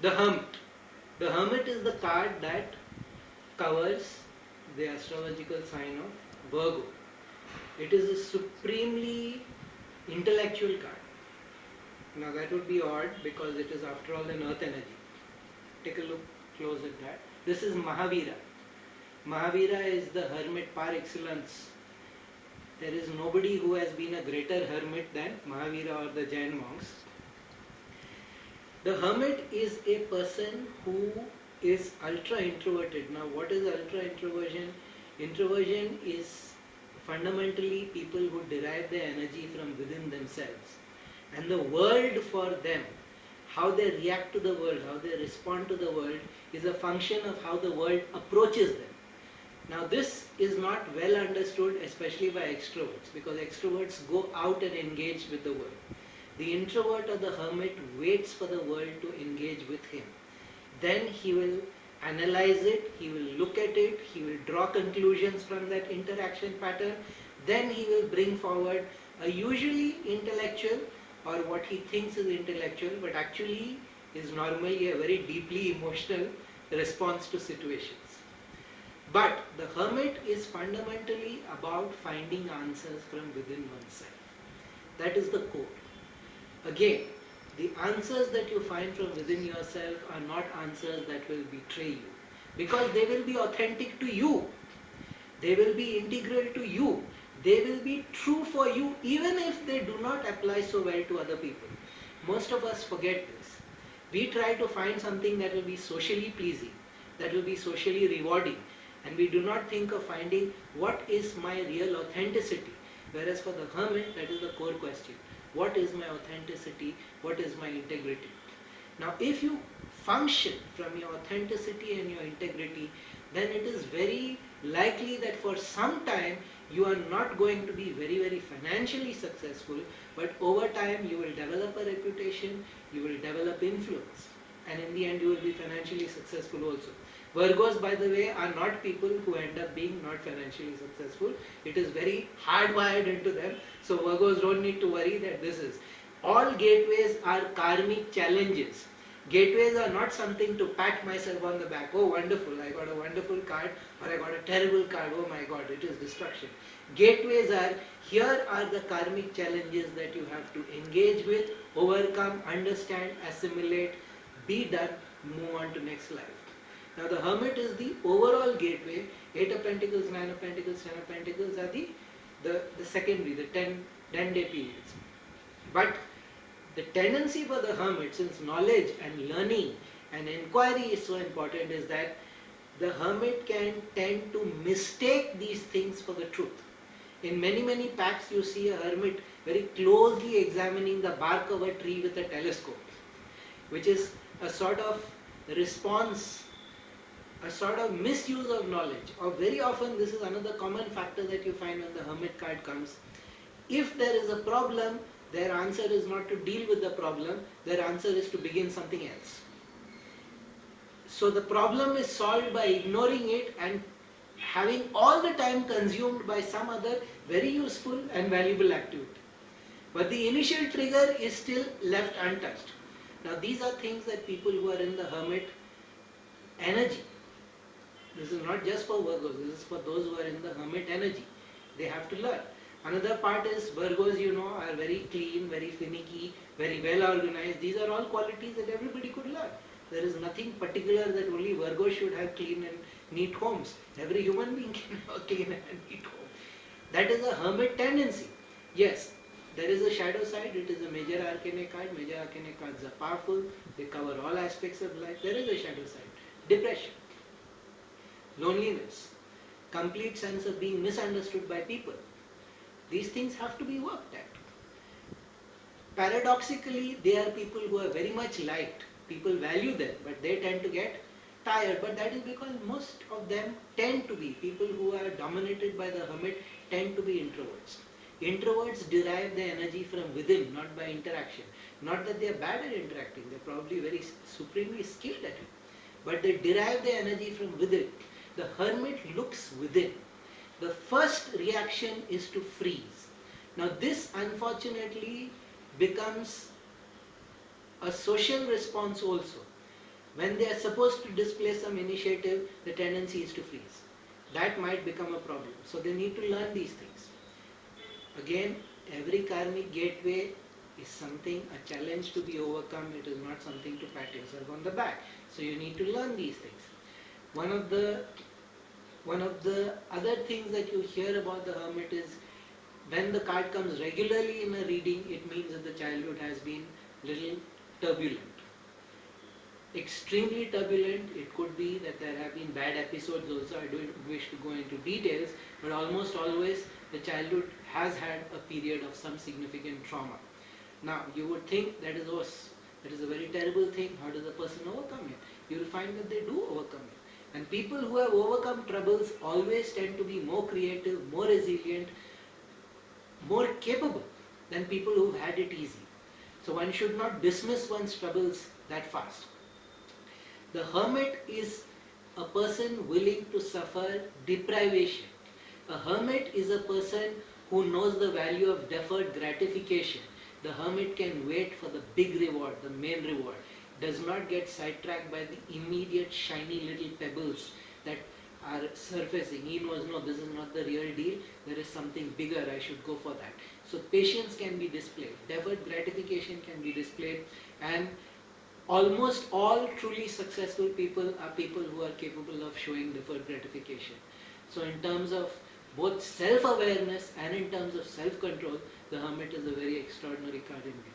The Hermit. The Hermit is the card that covers the astrological sign of Virgo. It is a supremely intellectual card. Now that would be odd because it is after all an earth energy. Take a look close at that. This is Mahavira. Mahavira is the hermit par excellence. There is nobody who has been a greater hermit than Mahavira or the Jain monks. The hermit is a person who is ultra introverted. Now what is ultra introversion? Introversion is fundamentally people who derive their energy from within themselves. And the world for them, how they react to the world, how they respond to the world, is a function of how the world approaches them. Now this is not well understood, especially by extroverts, because extroverts go out and engage with the world. The introvert or the hermit waits for the world to engage with him. Then he will analyze it, he will look at it, he will draw conclusions from that interaction pattern. Then he will bring forward a usually intellectual, or what he thinks is intellectual, but actually is normally a very deeply emotional response to situations. But the hermit is fundamentally about finding answers from within oneself. That is the core. Again, the answers that you find from within yourself are not answers that will betray you, because they will be authentic to you. They will be integral to you. They will be true for you even if they do not apply so well to other people. Most of us forget this. We try to find something that will be socially pleasing, that will be socially rewarding, and we do not think of finding what is my real authenticity. Whereas for the hermit, that is the core question. What is my authenticity? What is my integrity? Now, if you function from your authenticity and your integrity, then it is very likely that for some time you are not going to be very, very financially successful, but over time you will develop a reputation, you will develop influence, and in the end you will be financially successful also. Virgos, by the way, are not people who end up being not financially successful. It is very hardwired into them. So Virgos don't need to worry that this is. All gateways are karmic challenges. Gateways are not something to pat myself on the back. Oh, wonderful, I got a wonderful card, or I got a terrible card. Oh my God, it is destruction. Gateways are, here are the karmic challenges that you have to engage with, overcome, understand, assimilate, be done, move on to next life. Now the hermit is the overall gateway. 8 of Pentacles, 9 of Pentacles, 10 of Pentacles are the secondary, the 10-day periods. But the tendency for the hermit, since knowledge and learning and inquiry is so important, is that the hermit can tend to mistake these things for the truth. In many, many packs you see a hermit very closely examining the bark of a tree with a telescope, which is a sort of response, a sort of misuse of knowledge. Or very often this is another common factor that you find when the hermit card comes. If there is a problem, their answer is not to deal with the problem, their answer is to begin something else. So the problem is solved by ignoring it and having all the time consumed by some other very useful and valuable activity. But the initial trigger is still left untouched. Now these are things that people who are in the hermit energy, this is not just for Virgos, this is for those who are in the hermit energy, they have to learn. Another part is Virgos, you know, are very clean, very finicky, very well organized. These are all qualities that everybody could learn. There is nothing particular that only Virgos should have clean and neat homes. Every human being can have a clean and neat home. That is a hermit tendency. Yes, there is a shadow side. It is a major arcana card. Major arcana cards are powerful. They cover all aspects of life. There is a shadow side. Depression, loneliness, complete sense of being misunderstood by people. These things have to be worked at. Paradoxically, they are people who are very much liked. People value them, but they tend to get tired. But that is because most of them tend to be, people who are dominated by the hermit tend to be introverts. Introverts derive their energy from within, not by interaction. Not that they are bad at interacting, they are probably very supremely skilled at it. But they derive their energy from within. The hermit looks within. The first reaction is to freeze. Now this unfortunately becomes a social response also. When they are supposed to display some initiative, the tendency is to freeze. That might become a problem. So they need to learn these things. Again, every karmic gateway is something, a challenge to be overcome. It is not something to pat yourself on the back. So you need to learn these things. One of the other things that you hear about the hermit is when the card comes regularly in a reading, it means that the childhood has been little turbulent. Extremely turbulent. It could be that there have been bad episodes also. I don't wish to go into details, but almost always the childhood has had a period of some significant trauma. Now, you would think that is worse. That is a very terrible thing. How does a person overcome it? You will find that they do overcome it. And people who have overcome troubles always tend to be more creative, more resilient, more capable than people who've had it easy. So one should not dismiss one's troubles that fast. The hermit is a person willing to suffer deprivation. A hermit is a person who knows the value of deferred gratification. The hermit can wait for the big reward, the main reward. Does not get sidetracked by the immediate shiny little pebbles that are surfacing. He knows, no, this is not the real deal. There is something bigger. I should go for that. So patience can be displayed. Deferred gratification can be displayed. And almost all truly successful people are people who are capable of showing deferred gratification. So in terms of both self-awareness and in terms of self-control, the hermit is a very extraordinary card indeed.